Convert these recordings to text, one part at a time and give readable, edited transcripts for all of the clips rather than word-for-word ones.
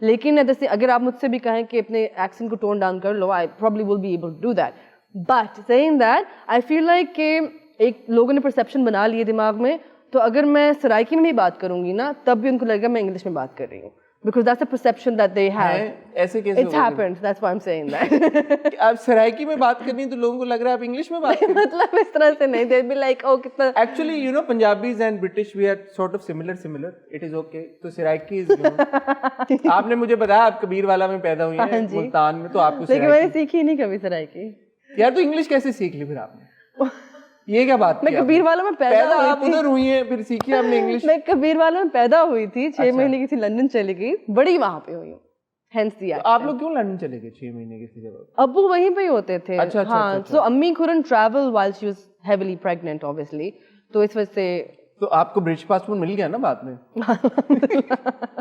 لیکن اگر آپ مجھ سے بھی کہیں کہ اپنے ایکسنٹ کو ٹون ڈاؤن کر لو, I probably will be able to do that. But seeing that I feel like کہ ایک لوگوں نے پرسیپشن بنا لی ہے دماغ میں, تو اگر میں سرائکی میں بھی بات کروں گی نا تب بھی ان کو لگے گا میں انگلش میں بات کر رہی ہوں, because that's the perception that they have. ایسے کیسے It's happened, that's why I'm saying that. آپ سرائکی میں بات کرنی تو لوگوں کو لگ رہا ہے آپ انگلش میں بات کریں. مطلب اس طرح سے نہیں, they'll be like oh کتنا. Actually you know Punjabis and British we are sort of similar. It is okay. تو سرائکی آپ نے مجھے بتایا آپ کبیر والا میں پیدا ہوئی ہیں ملتان میں, تو آپ کو لیکن میں نے سیکھی نہیں کبھی سرائکی. یار تو انگلش کیسے سیکھ لی پھر آپ نے, یہ کیا بات؟ میں کبیر والوں میں پیدا آپ ادھر ہوئی ہیں پھر سیکھی آپ نے انگلش. میں کبیر والوں میں پیدا ہوئی تھی, 6 مہینے کی تھی, لندن چلی گئی, بڑی وہاں پہ ہوئی ہوں. ہینس دی آپ لوگ کیوں لندن چلے گئے 6 مہینے کی تھی جب؟ ابو وہیں پہ ہی ہوتے تھے. ہاں, سو امی couldn't travel while she was heavily pregnant obviously, تو اس وجہ سے. تو آپ کو برٹش پاسپورٹ مل گیا نا بعد میں؟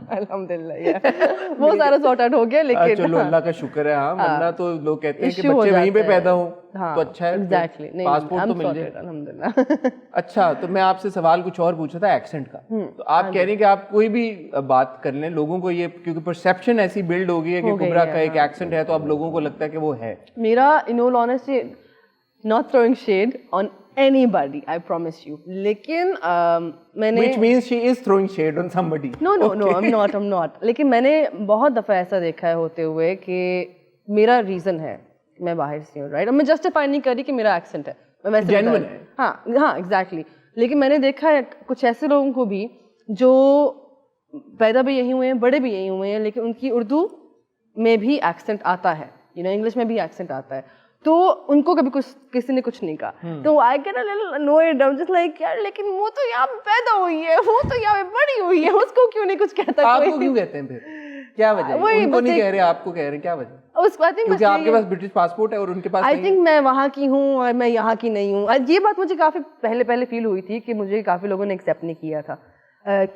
الحمدللہ وہ سارا سارٹ آؤٹ ہو گیا. لیکن چلو اللہ کا شکر ہے. ہاں ورنہ تو لوگ کہتے ہیں کہ بچے وہیں پہ پیدا ہوں تو اچھا ہے, ایگزیکٹلی پاسپورٹ تو مل جائے الحمدللہ. اچھا تو میں آپ سے سوال کچھ اور پوچھا تھا ایکسنٹ کا, تو آپ کہہ رہی ہیں کہ آپ کوئی بھی بات کر لیں لوگوں کو یہ, کیونکہ پرسیپشن ایسی بلڈ ہو گئی ہے کہ کبرا کا ایک ایکسنٹ ہے تو اب لوگوں کو لگتا ہے کہ وہ ہے. میرا in all honesty not throwing shade on anybody, I promise you. لیکن میں نے which means she is throwing shade on somebody. No, I'm not. لیکن میں نے بہت دفعہ ایسا دیکھا ہے ہوتے ہوئے کہ میرا ریزن ہے میں باہر سے ہوں, رائٹ, اور میں جسٹیفائی نہیں کر رہی کہ میرا ایکسنٹ ہے, میں ویسے جینوئن ہے. ہاں ایگزیکٹلی. لیکن میں نے دیکھا ہے کچھ ایسے لوگوں کو بھی جو پیدا بھی یہیں ہوئے ہیں, بڑے بھی یہیں ہوئے ہیں, لیکن ان کی اردو میں بھی ایکسنٹ آتا ہے, انگلش میں بھی ایکسنٹ آتا ہے, تو ان کو کبھی کسی نے کچھ نہیں کہا. تو I get a little annoyed, I'm just like یار لیکن وہ تو یہاں پہ پیدا ہوئی ہے, وہ تو یہاں پہ بڑی ہوئی ہے, اس کو کیوں نہیں کچھ کہتا. آپ کو کیوں کہتے ہیں پھر, کیا وجہ ہے؟ ان کو نہیں کہہ رہے, آپ کو کہہ رہے ہیں, کیا وجہ؟ کیونکہ آپ کے پاس برٹش پاسپورٹ ہے اور ان کے پاس. آئی تھنک میں وہاں کی ہوں اور میں یہاں کی نہیں ہوں. یہ بات مجھے کافی پہلے فیل ہوئی تھی کہ مجھے کافی لوگوں نے ایکسیپٹ نہیں کیا تھا,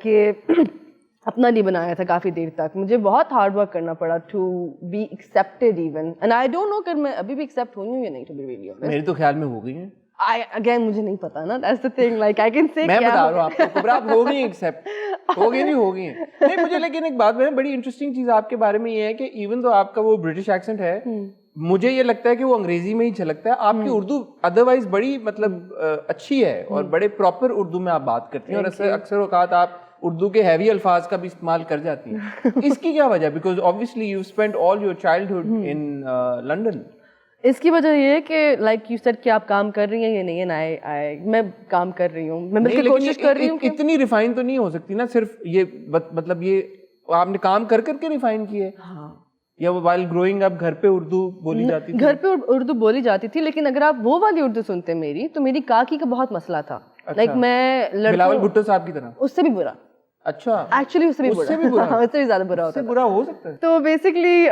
کہ اپنا نہیں بنایا تھا کافی دیر تک. مجھے بہت ہارڈ ورک کرنا پڑا to be accepted even, and I don't know کہ میں ابھی بھی ایکسیپٹ ہوئی ہوں یا نہیں. ٹو بی ریئلی آنیسٹ میرے تو خیال میں ہو گئی ہیں. اگین مجھے نہیں پتا نا, that's the thing, like I can say میں بتا رہا ہوں آپ کو کبرا آپ ہو گئی ایکسیپٹ, ہو گئی نہیں ہو گئی ہیں. نہیں مجھے لیکن ایک بات میں بڑی انٹرسٹنگ چیز آپ کے بارے میں یہ ہے کہ ایون تو آپ کا وہ برٹش ایکسنٹ ہے, مجھے یہ لگتا ہے کہ وہ انگریزی میں ہی جھلکتا ہے. آپ کی اردو ادروائز بڑی مطلب اچھی ہے اور بڑے پراپر اردو میں آپ بات کرتی ہیں, اور اکثر اوقات آپ اردو کے ہیوی الفاظ کا بھی استعمال کر جاتی ہیں. اس کی کیا وجہ؟ Because obviously you spent all your childhood in London. اس کی وجہ یہ ہے کہ لائک یو سیڈ کہ آپ کام کر رہی ہیں یا نہیں, میں کام کر رہی ہوں, میں بالکل کوشش کر رہی ہوں. اتنی ریفائن تو نہیں ہو سکتی نا, صرف یہ مطلب یہ آپ نے کام کر کے ریفائن کی ہے, یا وائل گروئنگ اپ گھر پہ اردو بولی جاتی تھی؟ گھر پہ اردو بولی جاتی تھی, لیکن اگر آپ وہ والی اردو سنتے میری, تو میری کاکی کا بہت مسئلہ تھا. لائک میں بلاول بھٹو صاحب کی طرح, اس سے بھی برا. اچھا ایکچولی اس سے بھی برا, اس سے بھی زیادہ برا ہوتا ہے. برا ہو سکتا ہے. تو بیسکلی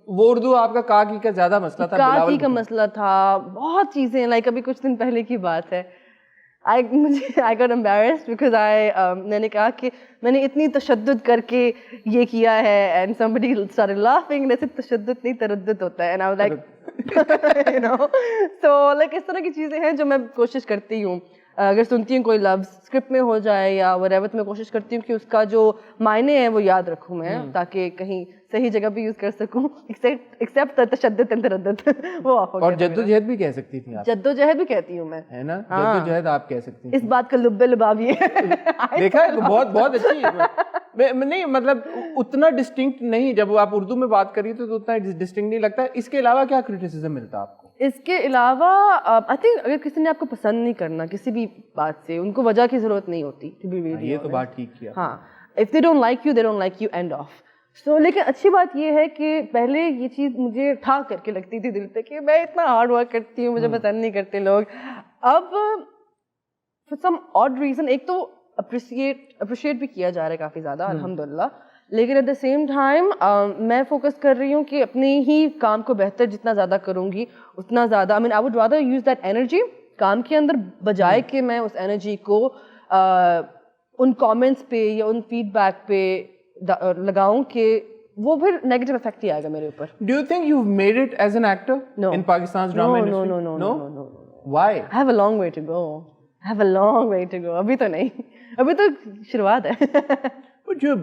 وہ اردو آپ کا کاکی کا زیادہ مسئلہ تھا, کاکی کا مسئلہ تھا, بہت چیزیں. لائک ابھی کچھ دن پہلے کی بات ہے, I got embarrassed because میں نے کہا کہ میں نے اتنی تشدد کر کے یہ کیا ہے, and somebody started laughing. ایسے تشدد نہیں, تردد ہوتا ہے. And I was like you know, so like اس طرح کی چیزیں ہیں جو میں کوشش کرتی ہوں, اگر سنتی ہوں کوئی لفظ اسکرپٹ میں ہو جائے یا whatever, تو میں کوشش کرتی ہوں کہ اس کا جو معنی ہے وہ یاد رکھوں میں, تاکہ کہیں صحیح جگہ بھی یوز کر سکوں. ایکسیپٹ تشدد تردد وہ آف ہو گیا. اور جدوجہد بھی کہہ سکتی تھی آپ. جدوجہد بھی کہتی ہوں میں, ہے نا, جدوجہد آپ کہہ سکتی ہیں. اس بات کا لب لباب یہ دیکھا ہے, بہت اچھی ہے. نہیں مطلب اتنا ڈسٹنکٹ نہیں, جب آپ اردو میں بات کری تو اتنا ڈسٹنکٹ نہیں لگتا. اس کے علاوہ کیا کرٹیسزم ملتا آپ کو؟ اس کے علاوہ آئی تھنک اگر کسی نے آپ کو پسند نہیں کرنا کسی بھی بات سے, ان کو وجہ کی ضرورت نہیں ہوتی. یہ تو بات ٹھیک کیا. ہاں, if they don't like you, they don't like you, end of. So لیکن اچھی بات یہ ہے کہ پہلے یہ چیز مجھے ٹھا کر کے لگتی تھی دل پہ کہ میں اتنا ہارڈ ورک کرتی ہوں, مجھے پسند نہیں کرتے لوگ. اب for some odd reason ایک تو اپریشیٹ بھی کیا جا رہا ہے کافی زیادہ الحمدللہ, لیکن ایٹ دا سیم ٹائم میں فوکس کر رہی ہوں کہ اپنے ہی کام کو بہتر جتنا زیادہ کروں گی اتنا زیادہ, I mean I would rather use that energy کام کے اندر بجائے کہ میں اس انرجی کو ان کامنٹس پہ یا ان فیڈ بیک پہ لگاؤں کہ وہ پھر نیگیٹو افیکٹ ہی آئے گا میرے اوپر. Do you think you've made it as an actor in Pakistan's drama industry? No. Why? I have a long way to go. ابھی تو نہیں, ابھی تو شروعات ہے. But you're,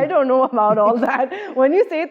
I don't know about all that. When you say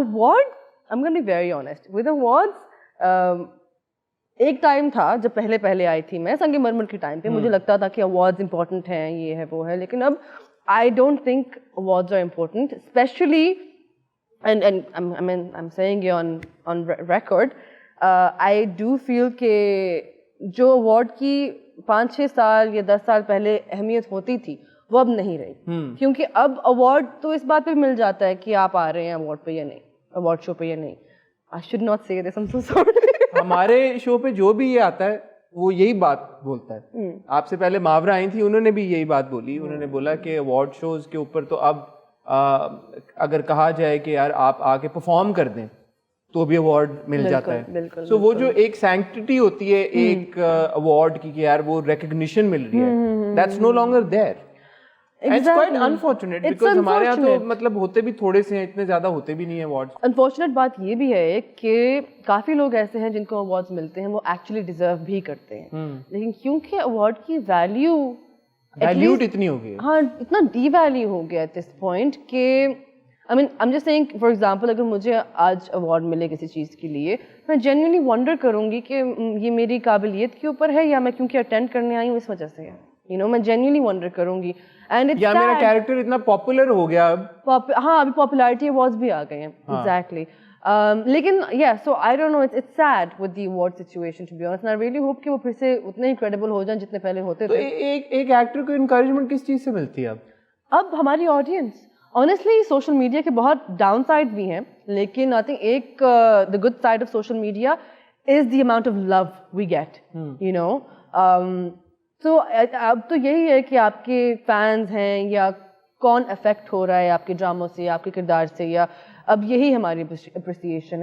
award, I'm going to be very honest. With awards, ایک time تھا جب پہلے آئی تھی میں سنگ مرمر کے ٹائم پہ مجھے لگتا تھا کہ اوارڈز امپورٹنٹ ہیں, یہ ہے وہ ہے, لیکن اب I don't think awards are important, especially and I am saying it on record, I do feel کہ جو اوارڈ کی 5-6 سال یا 10 سال پہلے اہمیت ہوتی تھی وہ اب نہیں رہی, کیونکہ اب اوارڈ تو اس بات پہ مل جاتا ہے کہ آپ آ رہے ہیں اوارڈ پہ یا نہیں, اوارڈ شو پہ یا نہیں. I should not say this, I'm so sorry. ہمارے شو پہ جو بھی یہ آتا ہے وہ یہی بات بولتا ہے. آپ سے پہلے ماورا آئی تھی, انہوں نے بھی یہی بات بولی. انہوں نے بولا کہ ایوارڈ شوز کے اوپر تو اب اگر کہا جائے کہ یار آپ آ کے پرفارم کر دیں تو بھی ایوارڈ مل جاتا ہے. سو وہ جو ایک سینکٹیٹی ہوتی ہے ایک ایوارڈ کی کہ یار وہ ریکگنیشن مل رہی ہے, that's no longer there. It's quite unfortunate because ہمارے یہاں تو مطلب ہوتے بھی تھوڑے سے ہیں, اتنے زیادہ ہوتے بھی نہیں ہیں awards. Unfortunate بات یہ بھی ہے کہ کافی لوگ ایسے ہیں جن کو awards ملتے ہیں وہ actually deserve بھی کرتے ہیں, لیکن کیونکہ award کی valued اتنی ہو گئی, ہاں اتنا ڈی ویلیو ہو گیا at this point کہ I mean I'm just saying for example اگر مجھے آج award ملے کسی چیز کے لیے میں genuinely wonder کروں گی کہ یہ میری قابلیت کے اوپر ہے یا میں کیونکہ اٹینڈ کرنے آئی ہوں اس وجہ سے ہے, میں genuinely wonder کروں گی. یا میرا کیریکٹر اتنا پاپولر ہو گیا اب, ہاں ابھی پاپولیرٹی ایوارڈز بھی آ گئے ہیں. ایگزیکٹلی. لیکن so I don't know, it's sad with the award situation to be honest, and I really hope کہ وہ پھر سے اتنے incredible ہو جائیں جتنے پہلے ہوتے تھے. ایک ایکٹر کو انکریجمنٹ کس چیز سے ملتی ہے اب ہماری آڈینس. آنیسٹلی سوشل میڈیا کے بہت ڈاؤن سائڈ بھی ہیں, لیکن آئی تھنک ایک the good side of social media is the amount of love we get, تو اب تو یہی ہے کہ آپ کے فینس ہیں یا کون افیکٹ ہو رہا ہے آپ کے ڈراموں سے, آپ کے کردار سے, یا اب یہی ہماری اپریسیشن ہے.